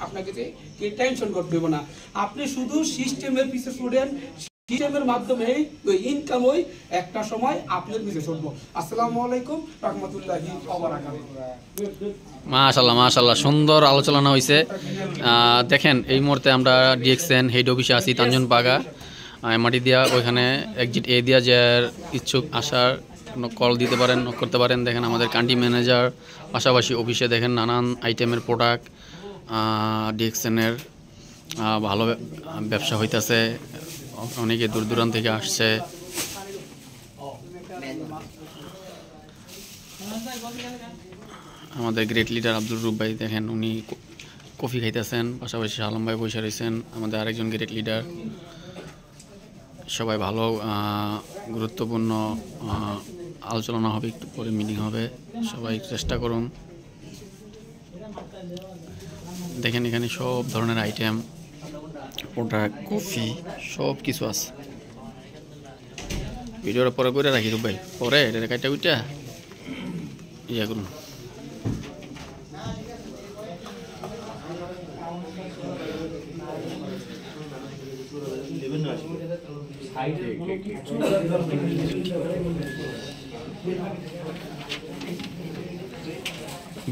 আপনাকে যে টেনশন করতে হবে না, আপনি শুধু সিস্টেমের পিছে ছুটেন, সিস্টেমের মাধ্যমে ইনকাম হয়, একটা সময় আপনার পিছে ছুটবো। আসসালামু আলাইকুম রাহমাতুল্লাহি ওয়া বারাকাতুহু। মাশাআল্লাহ মাশাআল্লাহ, সুন্দর আলোচনা হয়েছে। দেখেন এই মুহূর্তে আমরা ডিএক্সএন হেড অফিসে আছি, তানজুন পাগা মাটি দিয়া, ওইখানে এক্সিট এ দিয়া যার ইচ্ছুক আসার কল দিতে পারেন, নক করতে পারেন। দেখেন আমাদের কান্ট্রি ম্যানেজার, পাশাপাশি অফিসে দেখেন নানান আইটেমের প্রোডাক্ট ডিএক্সএনের ভালো ব্যবসা হইতেছে, অনেকে দূর দূরান্ত থেকে আসছে। আমাদের গ্রেট লিডার আব্দুল রুব ভাই দেখেন উনি কফি খাইতেছেন, পাশাপাশি আলম ভাই বসে রয়েছেন, আমাদের আরেকজন গ্রেট লিডার। সবাই ভালো গুরুত্বপূর্ণ আলোচনা হবে, একটু পরে মিটিং হবে, সবাই চেষ্টা করুন। দেখেন এখানে সব ধরনের আইটেম, প্রোডাক্ট, কফি সব কিছু আছে। ভিডিওটা পরে করে রাখি রুব ভাই, পরে এটা কাইটা উইটা ইয়া করুন।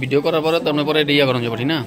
ভিডিও করার পরে তার পরে ইয়া করানো যাবে, ঠিক না?